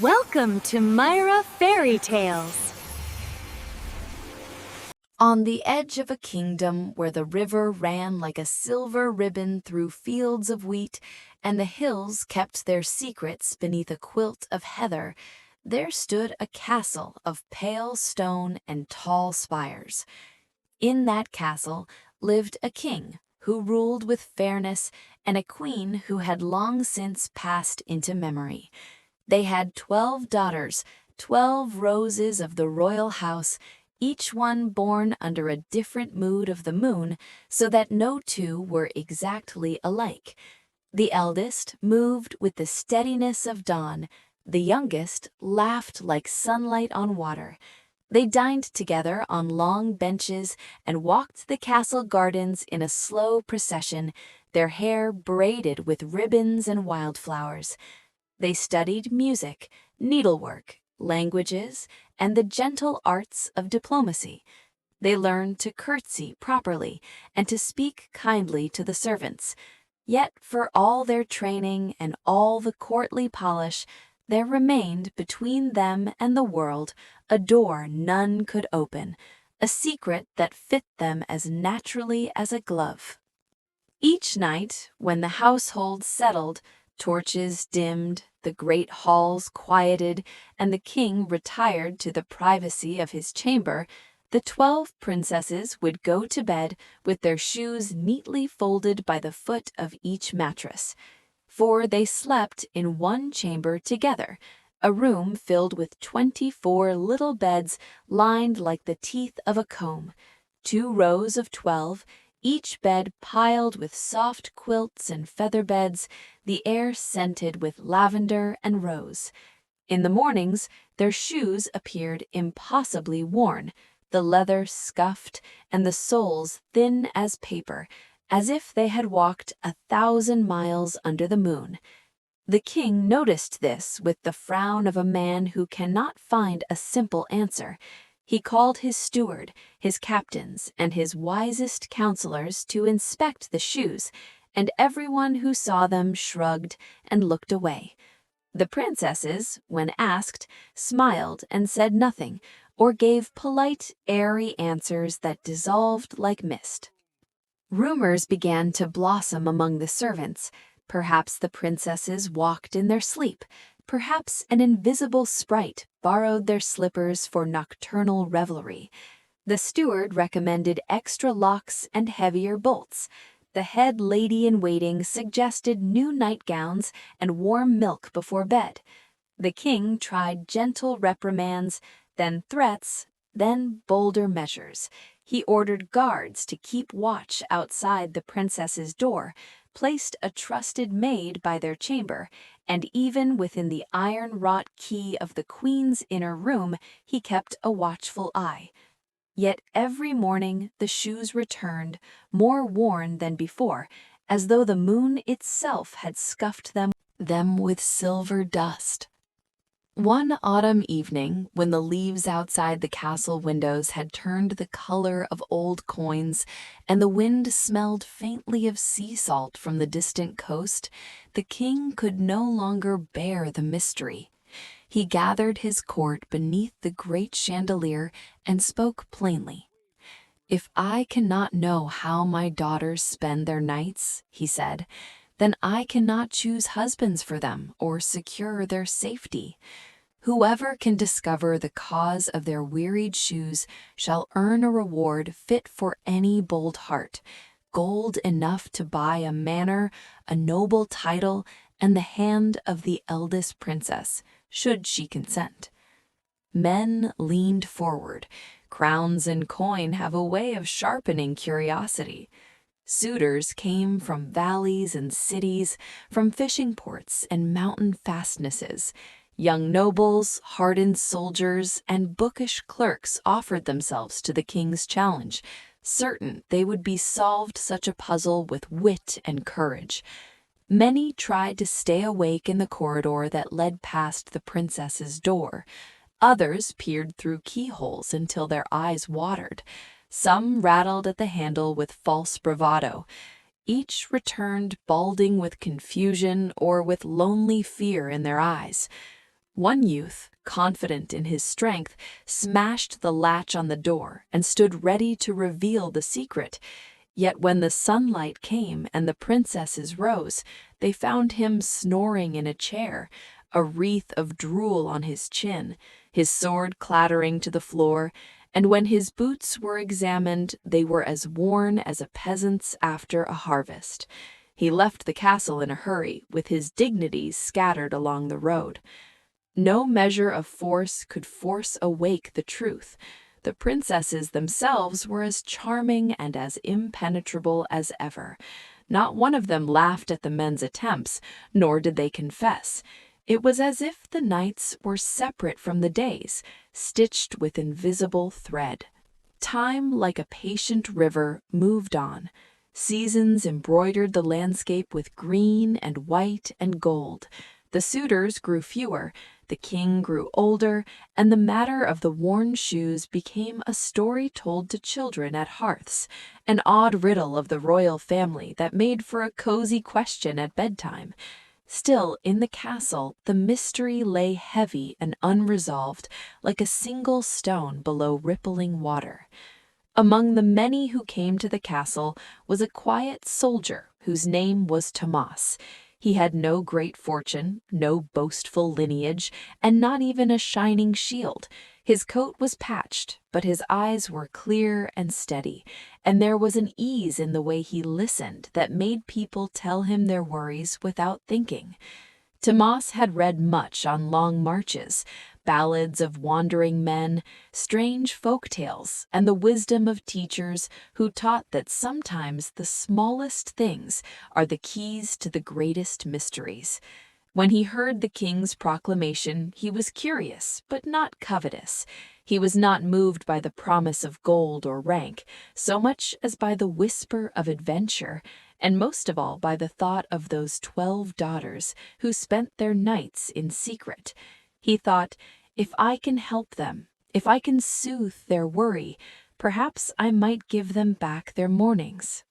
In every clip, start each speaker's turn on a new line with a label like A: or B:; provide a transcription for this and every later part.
A: Welcome to Myra Fairy Tales.
B: On the edge of a kingdom where the river ran like a silver ribbon through fields of wheat and the hills kept their secrets beneath a quilt of heather, there stood a castle of pale stone and tall spires. In that castle lived a king who ruled with fairness and a queen who had long since passed into memory. They had 12 daughters, 12 roses of the royal house, each one born under a different mood of the moon, so that no two were exactly alike. The eldest moved with the steadiness of dawn. The youngest laughed like sunlight on water. They dined together on long benches and walked the castle gardens in a slow procession, their hair braided with ribbons and wildflowers. They studied music, needlework, languages, and the gentle arts of diplomacy. They learned to curtsy properly and to speak kindly to the servants. Yet for all their training and all the courtly polish, there remained between them and the world a door none could open, a secret that fit them as naturally as a glove. Each night, when the household settled, torches dimmed, the great halls quieted, and the king retired to the privacy of his chamber, the 12 princesses would go to bed with their shoes neatly folded by the foot of each mattress. For they slept in one chamber together, a room filled with 24 little beds lined like the teeth of a comb, 2 rows of 12, each bed piled with soft quilts and feather beds, the air scented with lavender and rose. In the mornings, their shoes appeared impossibly worn, the leather scuffed and the soles thin as paper, as if they had walked 1,000 miles under the moon. The king noticed this with the frown of a man who cannot find a simple answer. He called his steward, his captains, and his wisest counselors to inspect the shoes, and everyone who saw them shrugged and looked away. The princesses, when asked, smiled and said nothing, or gave polite, airy answers that dissolved like mist. Rumors began to blossom among the servants. Perhaps the princesses walked in their sleep. Perhaps an invisible sprite borrowed their slippers for nocturnal revelry. The steward recommended extra locks and heavier bolts. The head lady-in-waiting suggested new nightgowns and warm milk before bed. The king tried gentle reprimands, then threats, then bolder measures. He ordered guards to keep watch outside the princess's door, placed a trusted maid by their chamber, and even within the iron-wrought key of the queen's inner room he kept a watchful eye. Yet every morning the shoes returned, more worn than before, as though the moon itself had scuffed them with silver dust. One autumn evening, when the leaves outside the castle windows had turned the color of old coins and the wind smelled faintly of sea salt from the distant coast, the king could no longer bear the mystery. He gathered his court beneath the great chandelier and spoke plainly. "If I cannot know how my daughters spend their nights," he said, "then I cannot choose husbands for them or secure their safety. Whoever can discover the cause of their wearied shoes shall earn a reward fit for any bold heart, gold enough to buy a manor, a noble title, and the hand of the eldest princess, should she consent." Men leaned forward. Crowns and coin have a way of sharpening curiosity. Suitors came from valleys and cities, from fishing ports and mountain fastnesses. Young nobles, hardened soldiers, and bookish clerks offered themselves to the king's challenge, certain they would be solved such a puzzle with wit and courage. Many tried to stay awake in the corridor that led past the princess's door. Others peered through keyholes until their eyes watered. Some rattled at the handle with false bravado. Each returned balding with confusion or with lonely fear in their eyes. One youth, confident in his strength, smashed the latch on the door and stood ready to reveal the secret. Yet when the sunlight came and the princesses rose, they found him snoring in a chair, a wreath of drool on his chin, his sword clattering to the floor, and when his boots were examined, they were as worn as a peasant's after a harvest. He left the castle in a hurry, with his dignities scattered along the road. No measure of force could force awake the truth. The princesses themselves were as charming and as impenetrable as ever. Not one of them laughed at the men's attempts, nor did they confess. It was as if the nights were separate from the days, stitched with invisible thread. Time, like a patient river, moved on. Seasons embroidered the landscape with green and white and gold. The suitors grew fewer, the king grew older, and the matter of the worn shoes became a story told to children at hearths, an odd riddle of the royal family that made for a cozy question at bedtime. Still, in the castle, the mystery lay heavy and unresolved, like a single stone below rippling water. Among the many who came to the castle was a quiet soldier whose name was Tomas. He had no great fortune, no boastful lineage, and not even a shining shield. His coat was patched, but his eyes were clear and steady, and there was an ease in the way he listened that made people tell him their worries without thinking. Tomas had read much on long marches, ballads of wandering men, strange folk tales, and the wisdom of teachers who taught that sometimes the smallest things are the keys to the greatest mysteries. When he heard the king's proclamation, he was curious, but not covetous. He was not moved by the promise of gold or rank, so much as by the whisper of adventure, and most of all by the thought of those 12 daughters who spent their nights in secret. He thought, if I can help them, if I can soothe their worry, perhaps I might give them back their mornings.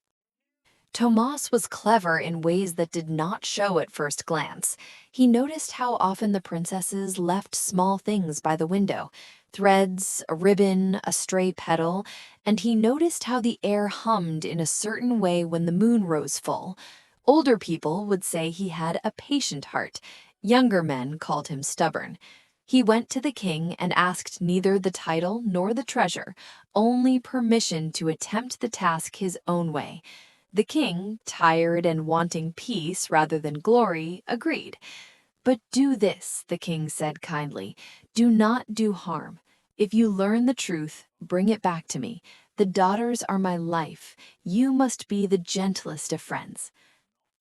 B: Tomas was clever in ways that did not show at first glance. He noticed how often the princesses left small things by the window, threads, a ribbon, a stray petal, and he noticed how the air hummed in a certain way when the moon rose full. Older people would say he had a patient heart. Younger men called him stubborn. He went to the king and asked neither the title nor the treasure, only permission to attempt the task his own way. The king, tired and wanting peace rather than glory, agreed. "But do this," the king said kindly. "Do not do harm. If you learn the truth, bring it back to me. The daughters are my life. You must be the gentlest of friends."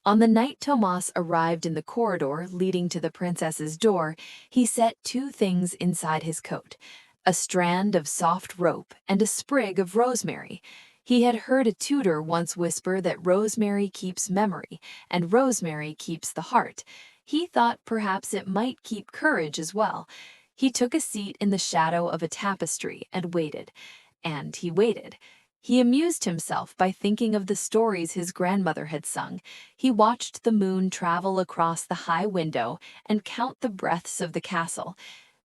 B: On the night Tomas arrived in the corridor leading to the princess's door, he set 2 things inside his coat: a strand of soft rope and a sprig of rosemary. He had heard a tutor once whisper that rosemary keeps memory and rosemary keeps the heart. He thought perhaps it might keep courage as well. He took a seat in the shadow of a tapestry and waited. And he waited. He amused himself by thinking of the stories his grandmother had sung. He watched the moon travel across the high window and count the breaths of the castle.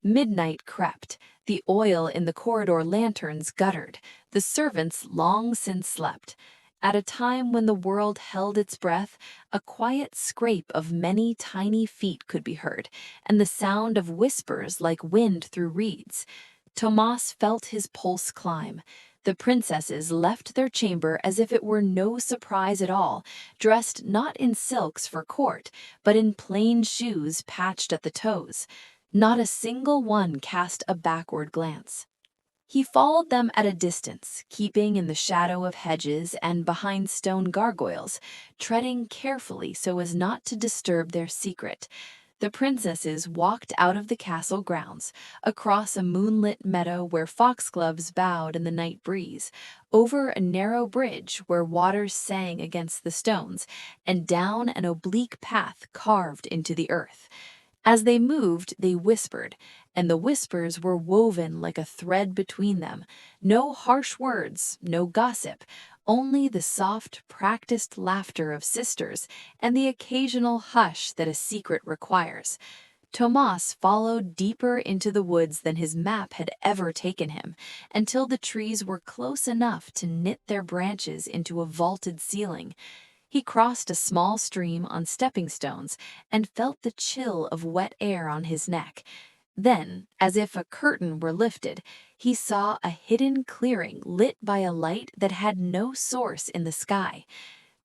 B: Midnight crept. The oil in the corridor lanterns guttered. The servants long since slept. At a time when the world held its breath, a quiet scrape of many tiny feet could be heard, and the sound of whispers like wind through reeds. Tomas felt his pulse climb. The princesses left their chamber as if it were no surprise at all, dressed not in silks for court, but in plain shoes patched at the toes. Not a single one cast a backward glance. He followed them at a distance, keeping in the shadow of hedges and behind stone gargoyles, treading carefully so as not to disturb their secret. The princesses walked out of the castle grounds, across a moonlit meadow where foxgloves bowed in the night breeze, over a narrow bridge where waters sang against the stones, and down an oblique path carved into the earth. As they moved, they whispered, and the whispers were woven like a thread between them. No harsh words, no gossip, only the soft, practiced laughter of sisters and the occasional hush that a secret requires. Tomas followed deeper into the woods than his map had ever taken him, until the trees were close enough to knit their branches into a vaulted ceiling. He crossed a small stream on stepping stones and felt the chill of wet air on his neck. Then, as if a curtain were lifted, he saw a hidden clearing lit by a light that had no source in the sky.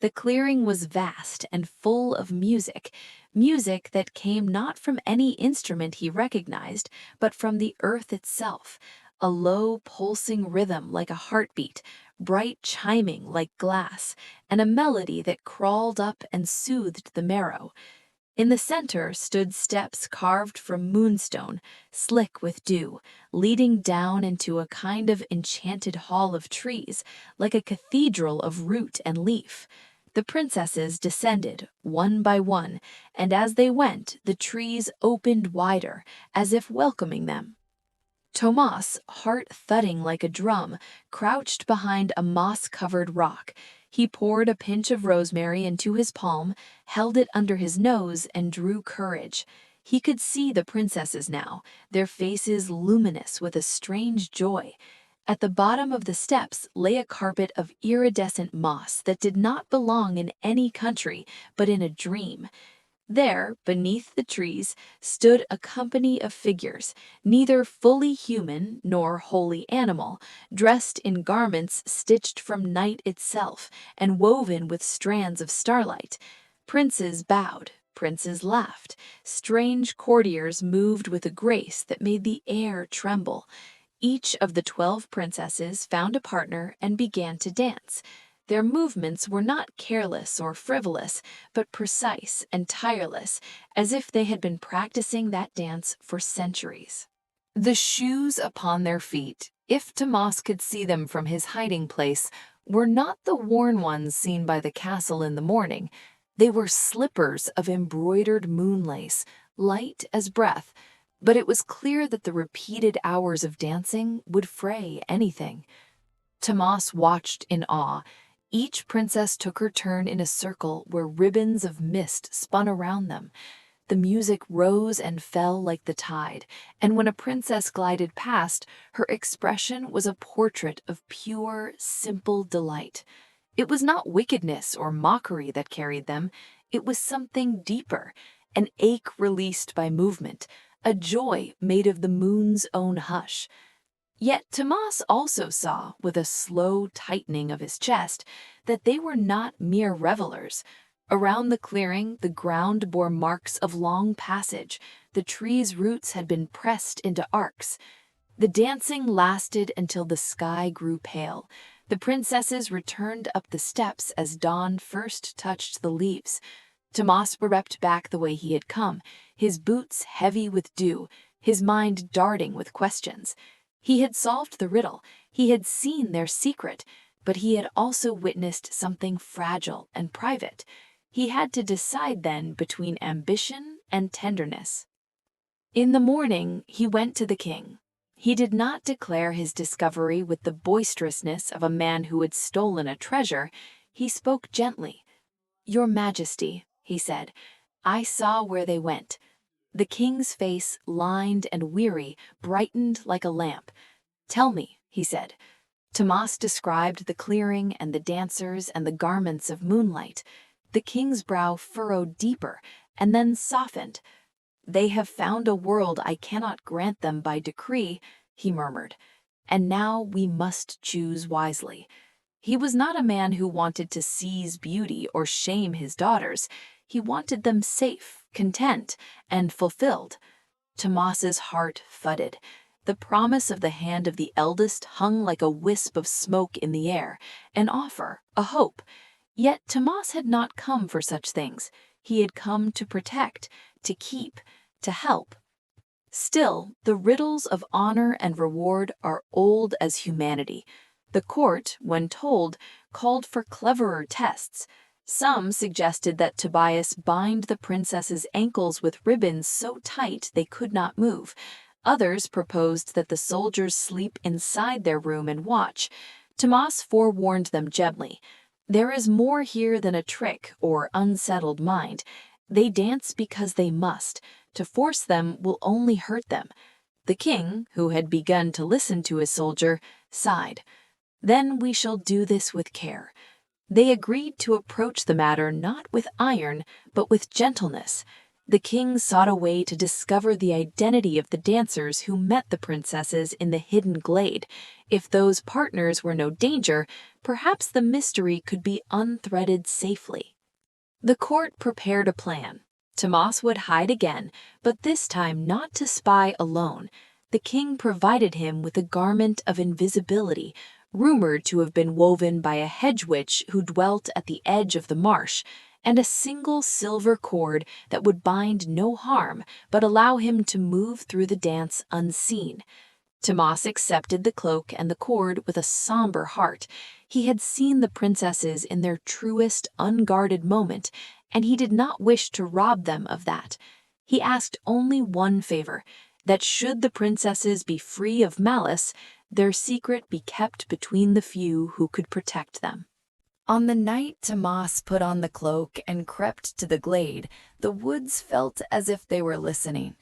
B: The clearing was vast and full of music, music that came not from any instrument he recognized, but from the earth itself, a low pulsing rhythm like a heartbeat, bright chiming like glass, and a melody that crawled up and soothed the marrow. In the center stood steps carved from moonstone, slick with dew, leading down into a kind of enchanted hall of trees, like a cathedral of root and leaf. The princesses descended, one by one, and as they went, the trees opened wider, as if welcoming them. Tomas, heart thudding like a drum, crouched behind a moss-covered rock. He poured a pinch of rosemary into his palm, held it under his nose, and drew courage. He could see the princesses now, their faces luminous with a strange joy. At the bottom of the steps lay a carpet of iridescent moss that did not belong in any country, but in a dream. There, beneath the trees, stood a company of figures, neither fully human nor wholly animal, dressed in garments stitched from night itself and woven with strands of starlight. Princes bowed, princes laughed, strange courtiers moved with a grace that made the air tremble. Each of the 12 princesses found a partner and began to dance. Their movements were not careless or frivolous, but precise and tireless, as if they had been practicing that dance for centuries. The shoes upon their feet, if Tomas could see them from his hiding place, were not the worn ones seen by the castle in the morning. They were slippers of embroidered moonlace, light as breath, but it was clear that the repeated hours of dancing would fray anything. Tomas watched in awe. Each princess took her turn in a circle where ribbons of mist spun around them. The music rose and fell like the tide, and when a princess glided past, her expression was a portrait of pure, simple delight. It was not wickedness or mockery that carried them. It was something deeper, an ache released by movement, a joy made of the moon's own hush. Yet Tomas also saw, with a slow tightening of his chest, that they were not mere revelers. Around the clearing, the ground bore marks of long passage. The trees' roots had been pressed into arcs. The dancing lasted until the sky grew pale. The princesses returned up the steps as dawn first touched the leaves. Tomas swept back the way he had come, his boots heavy with dew, his mind darting with questions. He had solved the riddle, he had seen their secret, but he had also witnessed something fragile and private. He had to decide then between ambition and tenderness. In the morning, he went to the king. He did not declare his discovery with the boisterousness of a man who had stolen a treasure. He spoke gently. "Your Majesty," he said, "I saw where they went." The king's face, lined and weary, brightened like a lamp. "Tell me," he said. Tomas described the clearing and the dancers and the garments of moonlight. The king's brow furrowed deeper and then softened. "They have found a world I cannot grant them by decree," he murmured, "and now we must choose wisely." He was not a man who wanted to seize beauty or shame his daughters. He wanted them safe, content, and fulfilled. Tomas's heart thudded. The promise of the hand of the eldest hung like a wisp of smoke in the air, an offer, a hope. Yet Tomas had not come for such things. He had come to protect, to keep, to help. Still, the riddles of honor and reward are old as humanity. The court, when told, called for cleverer tests. Some suggested that Tobias bind the princess's ankles with ribbons so tight they could not move. Others proposed that the soldiers sleep inside their room and watch. Tomas forewarned them gently. "There is more here than a trick or unsettled mind. They dance because they must. To force them will only hurt them. The king, who had begun to listen to his soldier, sighed. Then we shall do this with care. They agreed to approach the matter not with iron, but with gentleness. The king sought a way to discover the identity of the dancers who met the princesses in the hidden glade. If those partners were no danger, perhaps the mystery could be unthreaded safely. The court prepared a plan. Tomas would hide again, but this time not to spy alone. The king provided him with a garment of invisibility, rumored to have been woven by a hedge witch who dwelt at the edge of the marsh, and a single silver cord that would bind no harm but allow him to move through the dance unseen. Tomas accepted the cloak and the cord with a somber heart. He had seen the princesses in their truest, unguarded moment, and he did not wish to rob them of that. He asked only one favor, that should the princesses be free of malice, their secret be kept between the few who could protect them. On the night Tomas put on the cloak and crept to the glade, the woods felt as if they were listening.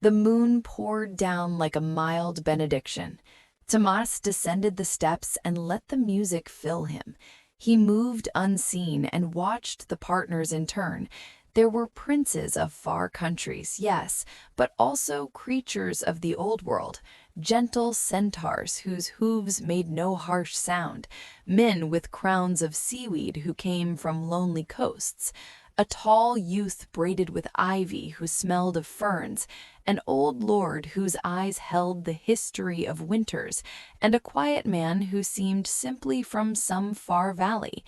B: The moon poured down like a mild benediction. Tomas descended the steps and let the music fill him. He moved unseen and watched the partners in turn. There were princes of far countries, yes, but also creatures of the old world, gentle centaurs whose hooves made no harsh sound, men with crowns of seaweed who came from lonely coasts, a tall youth braided with ivy who smelled of ferns, an old lord whose eyes held the history of winters, and a quiet man who seemed simply from some far valley.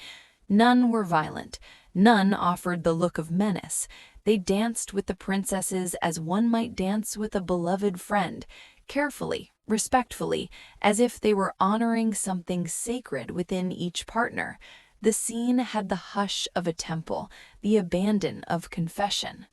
B: None were violent. None offered the look of menace. They danced with the princesses as one might dance with a beloved friend, carefully, respectfully, as if they were honoring something sacred within each partner. The scene had the hush of a temple, the abandon of confession.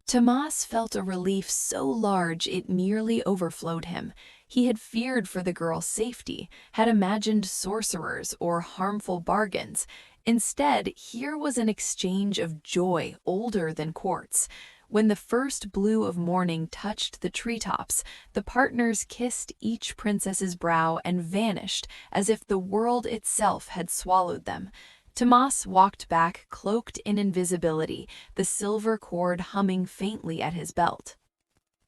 B: Tomas felt a relief so large it nearly overflowed him. He had feared for the girl's safety, had imagined sorcerers or harmful bargains. Instead, here was an exchange of joy older than courts. When the first blue of morning touched the treetops, the partners kissed each princess's brow and vanished as if the world itself had swallowed them. Tomas walked back cloaked in invisibility, the silver cord humming faintly at his belt.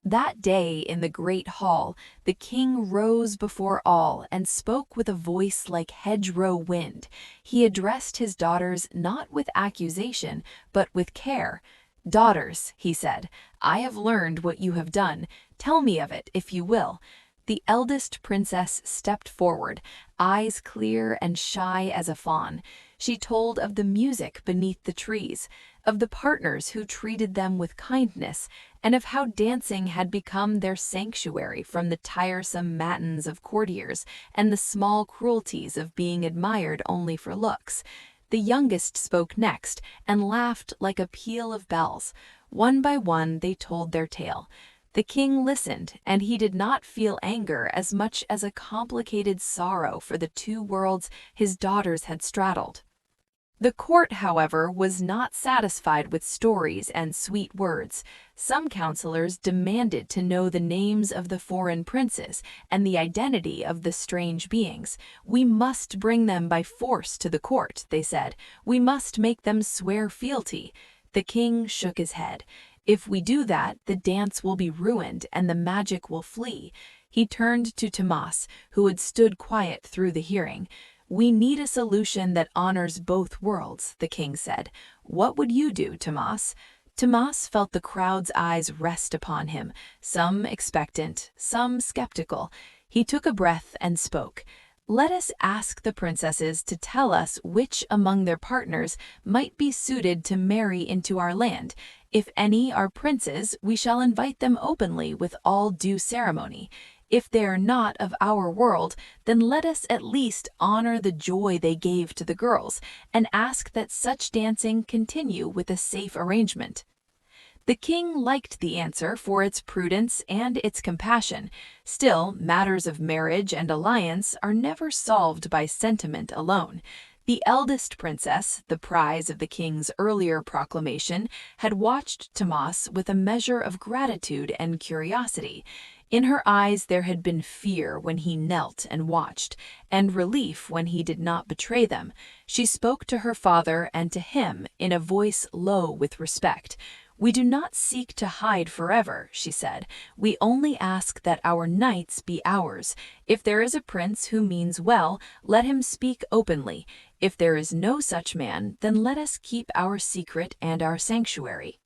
B: That day in the great hall, the king rose before all and spoke with a voice like hedgerow wind. He addressed his daughters not with accusation, but with care. "Daughters," he said, "I have learned what you have done. Tell me of it, if you will." The eldest princess stepped forward, eyes clear and shy as a fawn. She told of the music beneath the trees, of the partners who treated them with kindness, and of how dancing had become their sanctuary from the tiresome matins of courtiers and the small cruelties of being admired only for looks. The youngest spoke next and laughed like a peal of bells. One by one they told their tale. The king listened, and he did not feel anger as much as a complicated sorrow for the two worlds his daughters had straddled. The court, however, was not satisfied with stories and sweet words. Some counselors demanded to know the names of the foreign princes and the identity of the strange beings. "We must bring them by force to the court," they said. "We must make them swear fealty." The king shook his head. "If we do that, the dance will be ruined and the magic will flee." He turned to Tomas, who had stood quiet through the hearing. "We need a solution that honors both worlds," the king said. "What would you do, Tomas?" Tomas felt the crowd's eyes rest upon him, some expectant, some skeptical. He took a breath and spoke. "Let us ask the princesses to tell us which among their partners might be suited to marry into our land. If any are princes, we shall invite them openly with all due ceremony. If they are not of our world, then let us at least honor the joy they gave to the girls and ask that such dancing continue with a safe arrangement." The king liked the answer for its prudence and its compassion. Still, matters of marriage and alliance are never solved by sentiment alone. The eldest princess, the prize of the king's earlier proclamation, had watched Tomas with a measure of gratitude and curiosity. In her eyes there had been fear when he knelt and watched, and relief when he did not betray them. She spoke to her father and to him in a voice low with respect. "We do not seek to hide forever," she said. "We only ask that our nights be ours. If there is a prince who means well, let him speak openly. If there is no such man, then let us keep our secret and our sanctuary."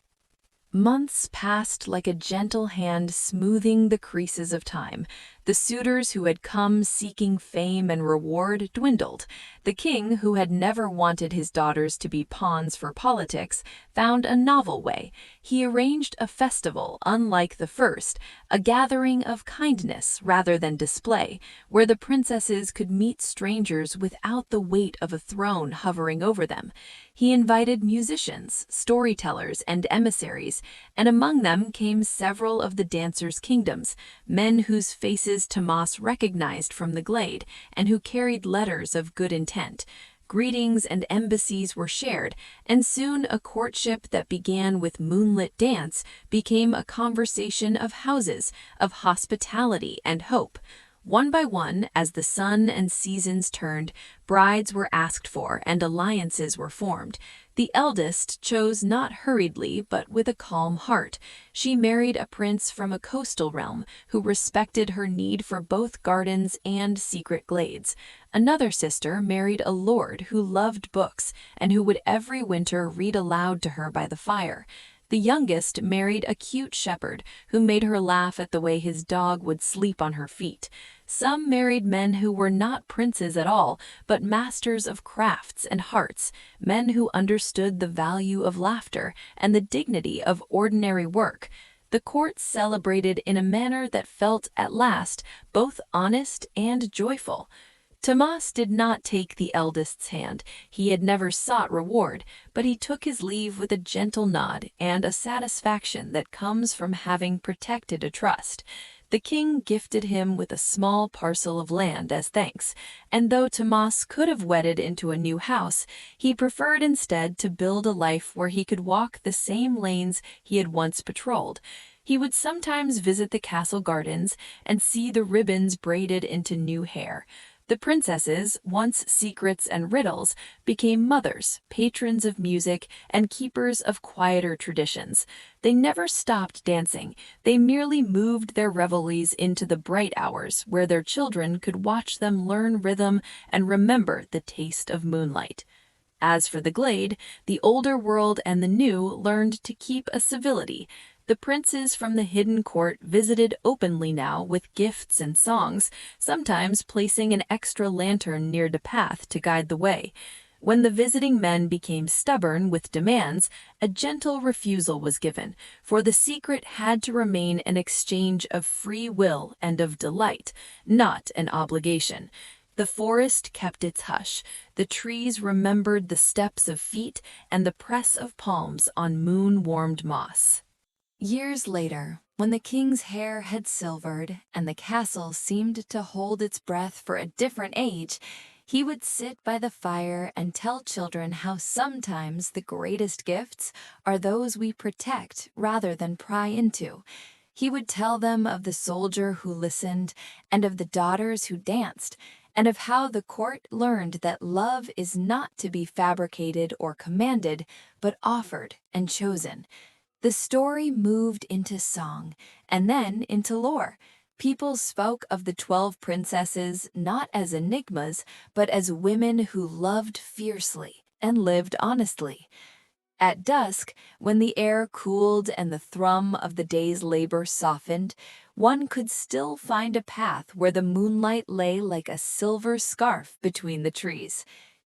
B: Months passed like a gentle hand smoothing the creases of time. The suitors who had come seeking fame and reward dwindled. The king, who had never wanted his daughters to be pawns for politics, found a novel way. He arranged a festival unlike the first, a gathering of kindness rather than display, where the princesses could meet strangers without the weight of a throne hovering over them. He invited musicians, storytellers, and emissaries, and among them came several of the dancers' kingdoms, men whose faces Tomas recognized from the glade, and who carried letters of good intent. Greetings and embassies were shared, and soon a courtship that began with moonlit dance became a conversation of houses, of hospitality and hope. One by one, as the sun and seasons turned, brides were asked for and alliances were formed. The eldest chose not hurriedly, but with a calm heart. She married a prince from a coastal realm who respected her need for both gardens and secret glades. Another sister married a lord who loved books and who would every winter read aloud to her by the fire. The youngest married a cute shepherd who made her laugh at the way his dog would sleep on her feet. Some married men who were not princes at all, but masters of crafts and hearts, men who understood the value of laughter and the dignity of ordinary work. The court celebrated in a manner that felt, at last, both honest and joyful. Tomas did not take the eldest's hand. He had never sought reward, but he took his leave with a gentle nod and a satisfaction that comes from having protected a trust. The king gifted him with a small parcel of land as thanks, and though Tomas could have wedded into a new house, he preferred instead to build a life where he could walk the same lanes he had once patrolled. He would sometimes visit the castle gardens and see the ribbons braided into new hair. The princesses, once secrets and riddles, became mothers, patrons of music, and keepers of quieter traditions. They never stopped dancing. They merely moved their revelries into the bright hours where their children could watch them learn rhythm and remember the taste of moonlight. As for the glade, the older world and the new learned to keep a civility. The princes from the hidden court visited openly now with gifts and songs, sometimes placing an extra lantern near the path to guide the way. When the visiting men became stubborn with demands, a gentle refusal was given, for the secret had to remain an exchange of free will and of delight, not an obligation. The forest kept its hush. The trees remembered the steps of feet and the press of palms on moon-warmed moss. Years later, when the king's hair had silvered and the castle seemed to hold its breath for a different age, he would sit by the fire and tell children how sometimes the greatest gifts are those we protect rather than pry into. He would tell them of the soldier who listened and of the daughters who danced, and of how the court learned that love is not to be fabricated or commanded, but offered and chosen. The story moved into song, and then into lore. People spoke of the 12 princesses not as enigmas, but as women who loved fiercely and lived honestly. At dusk, when the air cooled and the thrum of the day's labor softened, one could still find a path where the moonlight lay like a silver scarf between the trees.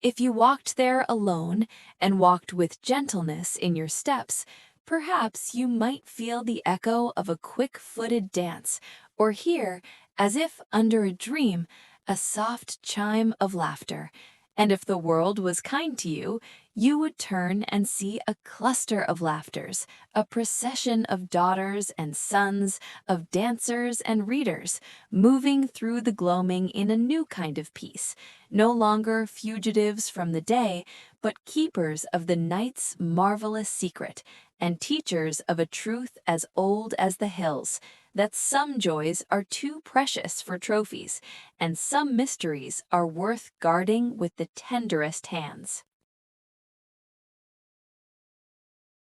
B: If you walked there alone and walked with gentleness in your steps, perhaps you might feel the echo of a quick-footed dance, or hear, as if under a dream, a soft chime of laughter. And if the world was kind to you, You would turn and see a cluster of laughters, a procession of daughters and sons, of dancers and readers, moving through the gloaming in a new kind of peace, no longer fugitives from the day, but keepers of the night's marvelous secret, and teachers of a truth as old as the hills, that some joys are too precious for trophies, and some mysteries are worth guarding with the tenderest hands.